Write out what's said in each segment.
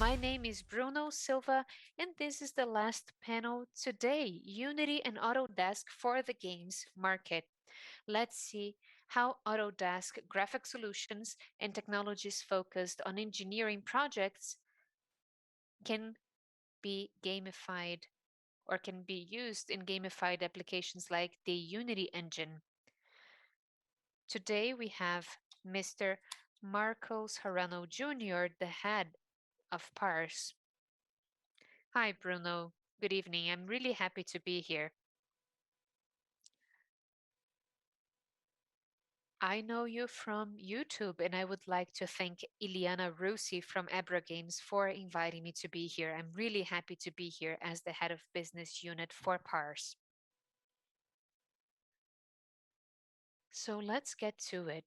My name is Bruno Silva, and this is the last panel today, Unity and Autodesk for the games market. Let's see how Autodesk graphic solutions and technologies focused on engineering projects can be gamified or can be used in gamified applications like the Unity engine. Today we have Mr. Marcos Harano Jr., the head of PARS. Hi, Bruno. Good evening. I'm really happy to be here. I know you from YouTube, and I would like to thank Iliana Rusi from Abra Games for inviting me to be here. I'm really happy to be here as the head of business unit for PARS. So let's get to it.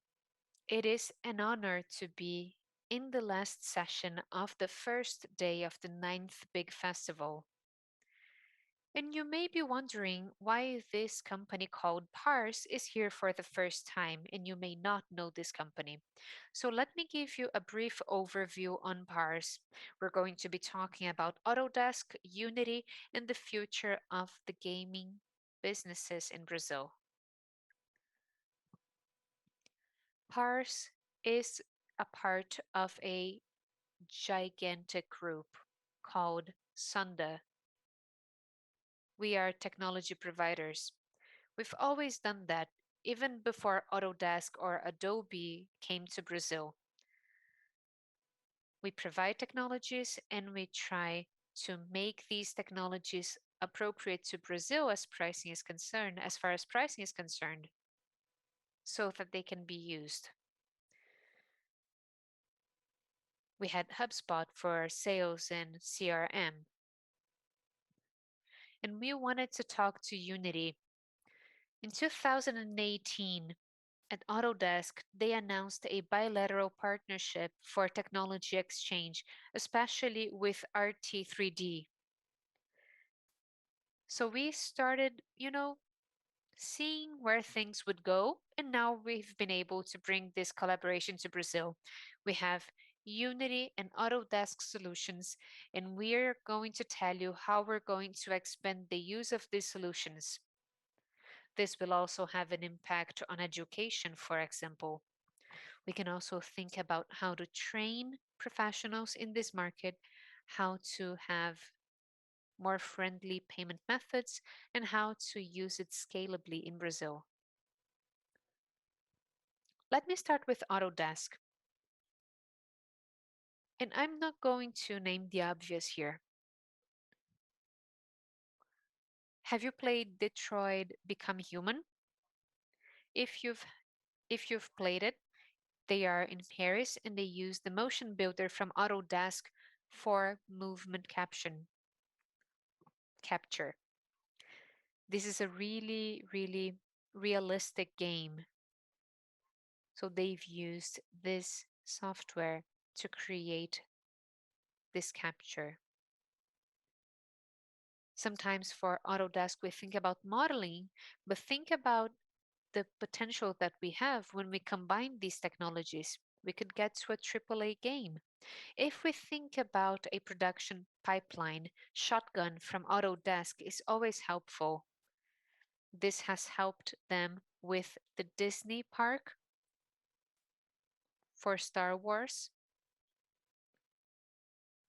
It is an honor to be in the last session of the first day of the 9th Big Festival. And you may be wondering why this company called Pars is here for the first time, and you may not know this company. So let me give you a brief overview on Pars. We're going to be talking about Autodesk, Unity, and the future of the gaming businesses in Brazil. Pars is a part of a gigantic group called Sunda. We are technology providers. We've always done that, even before Autodesk or Adobe came to Brazil. We provide technologies and we try to make these technologies appropriate to Brazil as far as pricing is concerned, so that they can be used. We had HubSpot for sales and CRM. And we wanted to talk to Unity. In 2018, at Autodesk, they announced a bilateral partnership for technology exchange, especially with RT3D. So we started, seeing where things would go, and now we've been able to bring this collaboration to Brazil. We have Unity and Autodesk solutions, and we're going to tell you how we're going to expand the use of these solutions. This will also have an impact on education, for example. We can also think about how to train professionals in this market, how to have more friendly payment methods, and how to use it scalably in Brazil. Let me start with Autodesk. And I'm not going to name the obvious here. Have you played Detroit Become Human? If you've played it, they are in Paris and they use the motion builder from Autodesk for movement capture. This is a really, really realistic game. So they've used this software to create this capture. Sometimes for Autodesk, we think about modeling, but think about the potential that we have when we combine these technologies. We could get to a AAA game. If we think about a production pipeline, Shotgun from Autodesk is always helpful. This has helped them with the Disney park for Star Wars,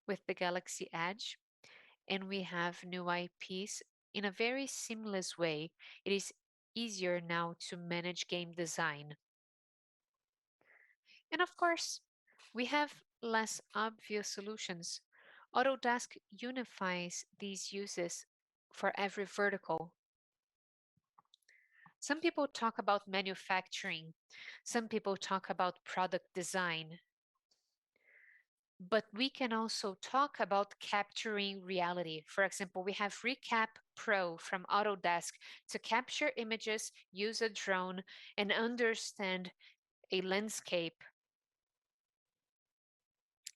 with the Galaxy Edge, and we have new IPs in a very seamless way. It is easier now to manage game design. And of course, we have less obvious solutions. Autodesk unifies these uses for every vertical. Some people talk about manufacturing. Some people talk about product design. But we can also talk about capturing reality. For example, we have Recap Pro from Autodesk to capture images, use a drone, and understand a landscape.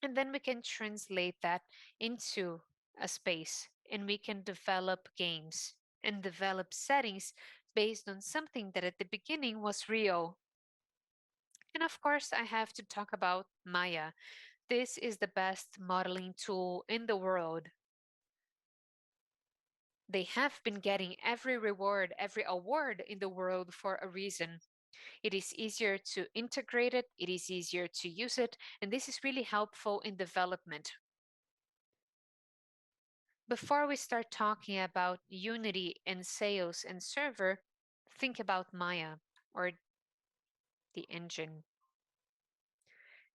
And then we can translate that into a space, and we can develop games and develop settings based on something that at the beginning was real. And of course, I have to talk about Maya. This is the best modeling tool in the world. They have been getting every reward, every award in the world for a reason. It is easier to integrate it, it is easier to use it, and this is really helpful in development. Before we start talking about Unity and sales and server, think about Maya or the engine.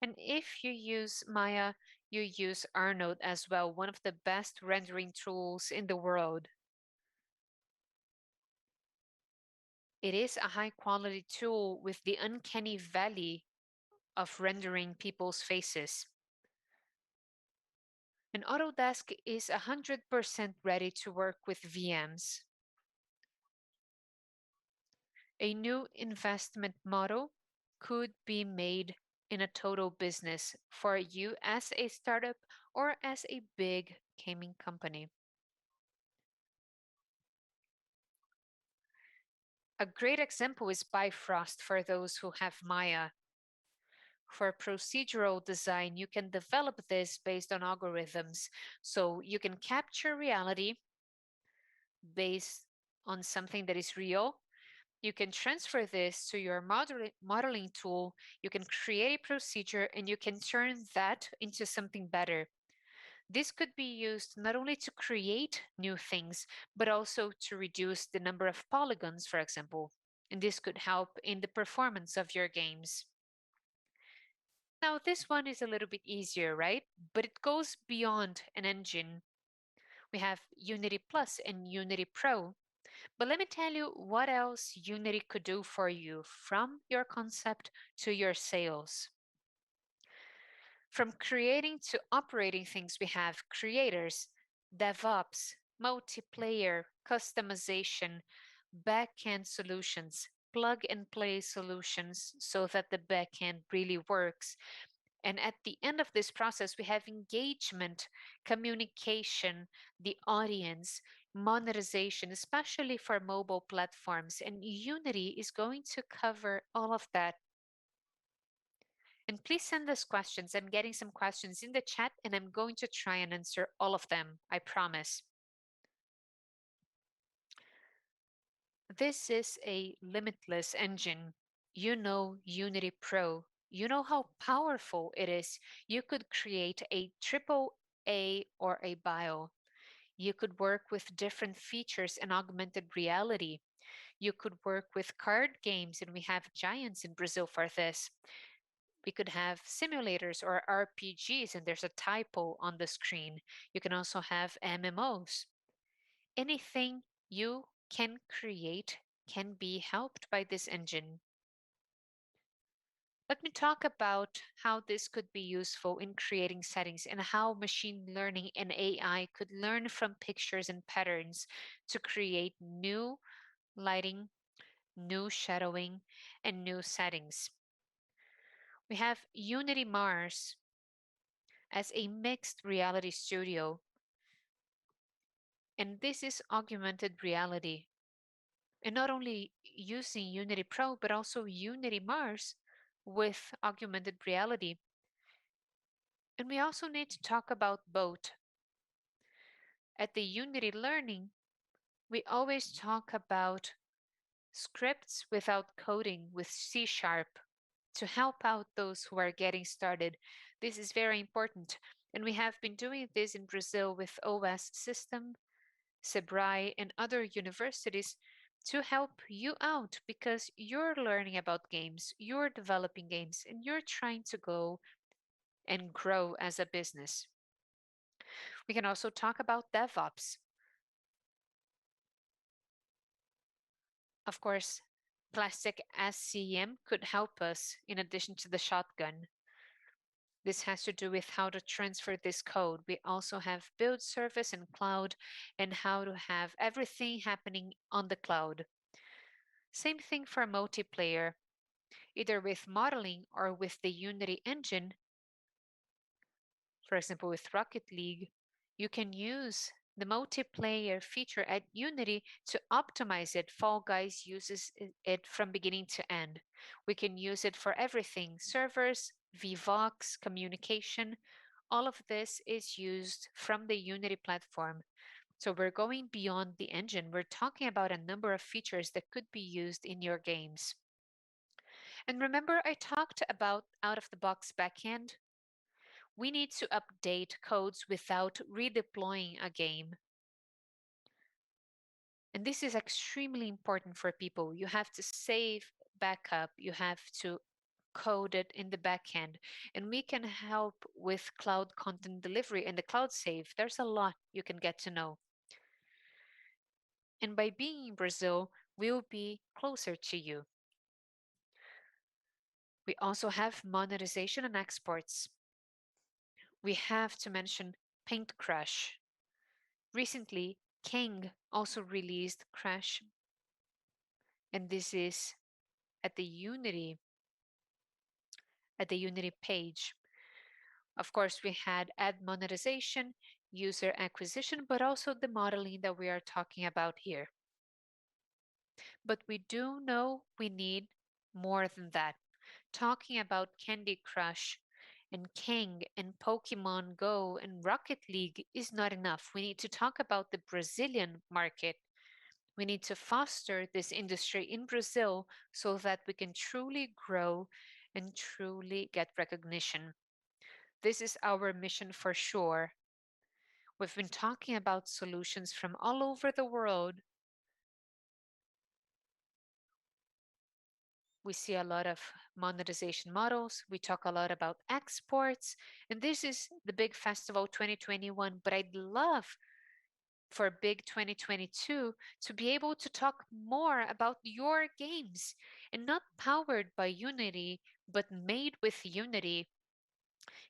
And if you use Maya, you use Arnold as well, one of the best rendering tools in the world. It is a high quality tool with the uncanny valley of rendering people's faces. And Autodesk is 100% ready to work with VMs. A new investment model could be made in a total business for you as a startup or as a big gaming company. A great example is Bifrost for those who have Maya. For procedural design, you can develop this based on algorithms. So you can capture reality based on something that is real. You can transfer this to your modeling tool. You can create a procedure and you can turn that into something better. This could be used not only to create new things, but also to reduce the number of polygons, for example. And this could help in the performance of your games. Now, this one is a little bit easier, right? But it goes beyond an engine. We have Unity Plus and Unity Pro. But let me tell you what else Unity could do for you from your concept to your sales. From creating to operating things, we have creators, DevOps, multiplayer, customization, backend solutions, plug and play solutions so that the backend really works. And at the end of this process, we have engagement, communication, the audience, monetization, especially for mobile platforms. And Unity is going to cover all of that. And please send us questions. I'm getting some questions in the chat and I'm going to try and answer all of them, I promise. This is a limitless engine. You know Unity Pro. You know how powerful it is. You could create a triple A or a bio. You could work with different features and augmented reality. You could work with card games, and we have giants in Brazil for this. We could have simulators or RPGs, and there's a typo on the screen. You can also have MMOs. Anything you can create can be helped by this engine. Let me talk about how this could be useful in creating settings and how machine learning and AI could learn from pictures and patterns to create new lighting, new shadowing, and new settings. We have Unity Mars as a mixed reality studio, and this is augmented reality. And not only using Unity Pro, but also Unity Mars with augmented reality. And we also need to talk about both. At the Unity Learning, we always talk about scripts without coding with C# to help out those who are getting started. This is very important. And we have been doing this in Brazil with OS System, Sebrae, and other universities to help you out because you're learning about games, you're developing games, and you're trying to go and grow as a business. We can also talk about DevOps. Of course, Plastic SCM could help us in addition to the shotgun. This has to do with how to transfer this code. We also have build service and cloud and how to have everything happening on the cloud. Same thing for multiplayer, either with modeling or with the Unity engine. For example, with Rocket League, you can use the multiplayer feature at Unity to optimize it. Fall Guys uses it from beginning to end. We can use it for everything, servers, Vivox, communication, all of this is used from the Unity platform. So we're going beyond the engine. We're talking about a number of features that could be used in your games. And remember, I talked about out-of-the-box backend? We need to update codes without redeploying a game. And this is extremely important for people. You have to save backup, you have to code it in the backend. And we can help with cloud content delivery and the cloud save. There's a lot you can get to know. And by being in Brazil, we'll be closer to you. We also have monetization and exports. We have to mention Paint Crush. Recently, King also released Crash, and this is at the Unity page. Of course, we had ad monetization, user acquisition, but also the modeling that we are talking about here. But we do know we need more than that. Talking about Candy Crush and King and Pokemon Go and Rocket League is not enough. We need to talk about the Brazilian market. We need to foster this industry in Brazil so that we can truly grow and truly get recognition. This is our mission for sure. We've been talking about solutions from all over the world. We see a lot of monetization models. We talk a lot about exports. And this is the big festival 2021. But I'd love for Big 2022 to be able to talk more about your games and not powered by Unity, but made with Unity.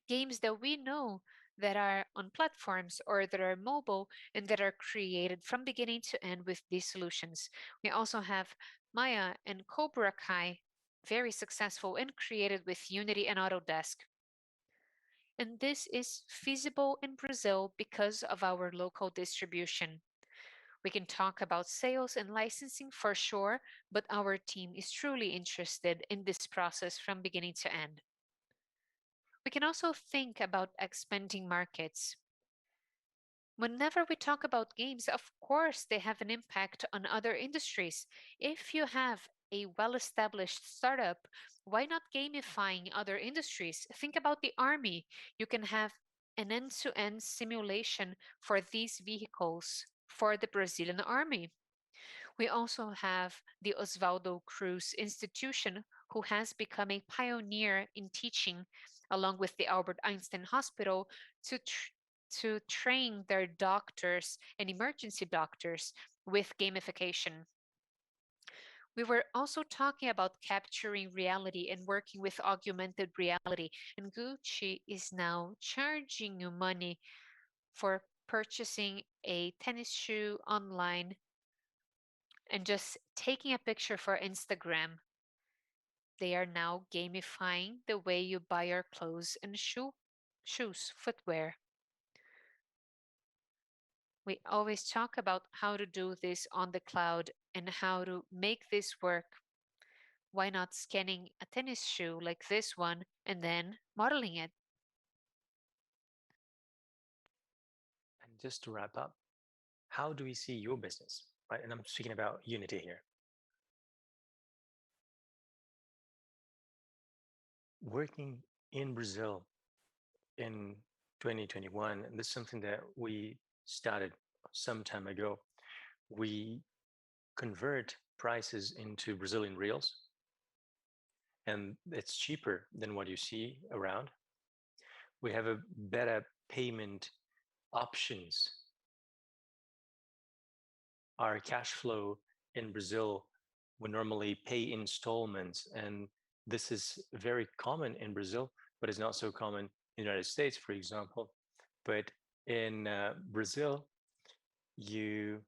Games that we know that are on platforms or that are mobile and that are created from beginning to end with these solutions. We also have Maya and Cobra Kai, very successful and created with Unity and Autodesk. And this is feasible in Brazil because of our local distribution. We can talk about sales and licensing for sure, but our team is truly interested in this process from beginning to end. We can also think about expanding markets. Whenever we talk about games, of course, they have an impact on other industries. If you have a well established startup, why not gamifying other industries? Think about the army. You can have an end to end simulation for these vehicles for the Brazilian army. We also have the Oswaldo Cruz Institution, who has become a pioneer in teaching, along with the Albert Einstein Hospital, to train their doctors and emergency doctors with gamification. We were also talking about capturing reality and working with augmented reality, and Gucci is now charging you money for purchasing a tennis shoe online and just taking a picture for Instagram. They are now gamifying the way you buy your clothes and shoes, footwear. We always talk about how to do this on the cloud and how to make this work. Why not scanning a tennis shoe like this one and then modeling it? And just to wrap up, how do we see your business, right? And I'm speaking about Unity here. Working in Brazil in 2021, and this is something that we started some time ago. We convert prices into Brazilian reals, and it's cheaper than what you see around. We have a better payment options. Our cash flow in Brazil, we normally pay installments, and this is very common in Brazil, but it's not so common in the United States, for example. But in Brazil, you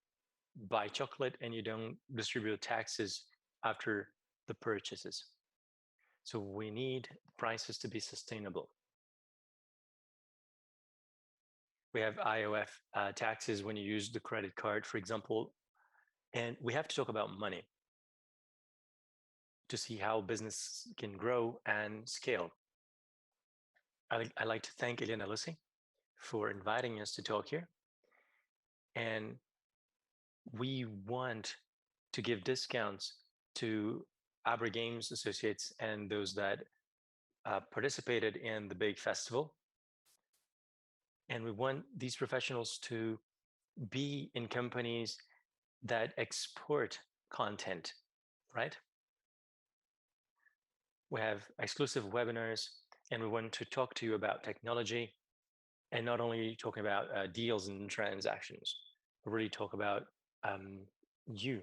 buy chocolate and you don't distribute taxes after the purchases. So we need prices to be sustainable. We have IOF taxes when you use the credit card, for example, and we have to talk about money to see how business can grow and scale. I'd like to thank Elena Lucy for inviting us to talk here. And we want to give discounts to Abra Games associates and those that participated in the big festival. And we want these professionals to be in companies that export content, right? We have exclusive webinars, and we want to talk to you about technology, and not only talking about deals and transactions, but really talk about you.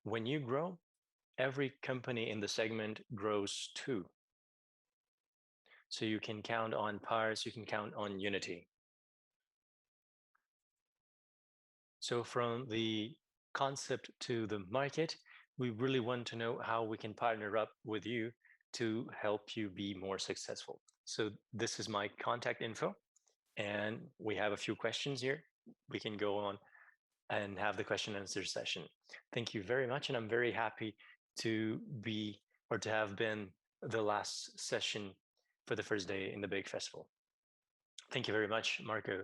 When you grow, every company in the segment grows too. So you can count on Pars, you can count on Unity. So from the concept to the market, we really want to know how we can partner up with you to help you be more successful. So this is my contact info, and we have a few questions here. We can go on and have the question and answer session. Thank you very much, and I'm very happy to be or to have been the last session for the first day in the big festival. Thank you very much, Marco,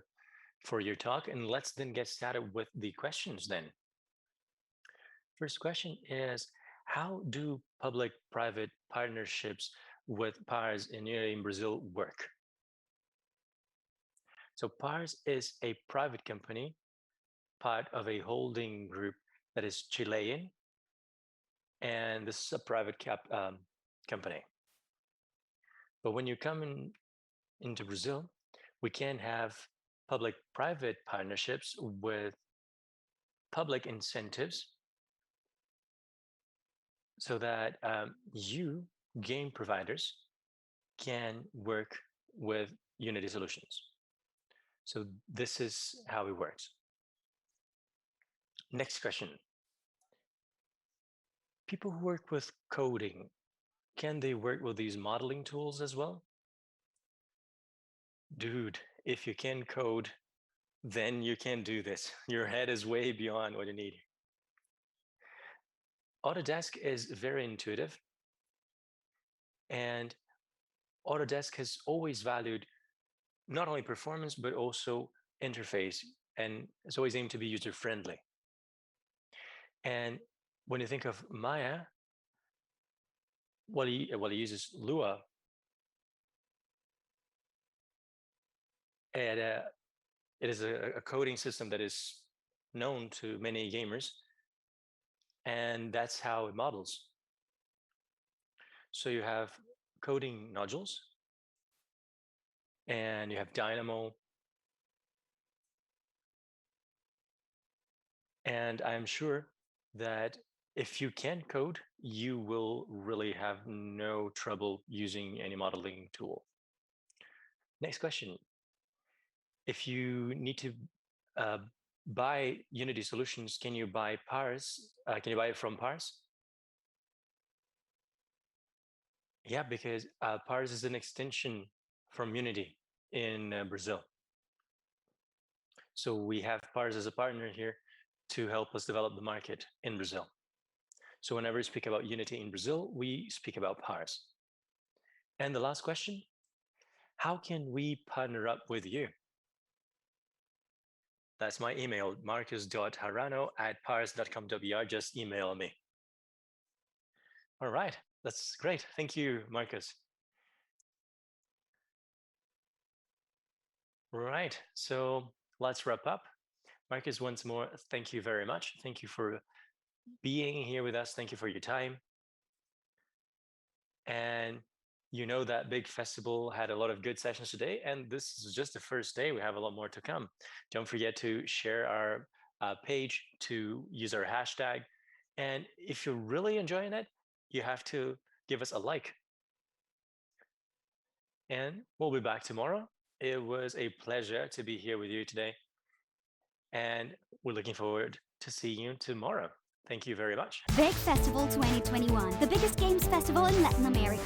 for your talk, and let's then get started with the questions then. First question is, how do public-private partnerships with PARS in Brazil work? So PARS is a private company, part of a holding group that is Chilean, and this is a private company. But when you come into Brazil, we can have public-private partnerships with public incentives so that you, game providers, can work with Unity solutions. So this is how it works. Next question. People who work with coding, can they work with these modeling tools as well? Dude, if you can code, then you can do this. Your head is way beyond what you need. Autodesk is very intuitive, and Autodesk has always valued not only performance, but also interface, and it's always aimed to be user-friendly. And when you think of Maya, he uses Lua, and it is a coding system that is known to many gamers, and that's how it models. So you have coding nodules, and you have Dynamo, and I'm sure that if you can code, you will really have no trouble using any modeling tool. Next question. If you need to buy Unity solutions, can you buy Pars? Can you buy it from Pars? Yeah, because Pars is an extension from Unity in Brazil. So we have Pars as a partner here to help us develop the market in Brazil. So whenever we speak about Unity in Brazil, we speak about Pars. And the last question, how can we partner up with you? That's my email, marcus.harano@pars.com.br. Just email me. All right, that's great. Thank you, Marcus. Right, so let's wrap up. Marcus, once more, thank you very much. Thank you for being here with us. Thank you for your time. And you know that big festival had a lot of good sessions today, and this is just the first day. We have a lot more to come. Don't forget to share our page, to use our hashtag. And if you're really enjoying it, you have to give us a like. And we'll be back tomorrow. It was a pleasure to be here with you today. And we're looking forward to seeing you tomorrow. Thank you very much. Big Festival 2021, the biggest games festival in Latin America.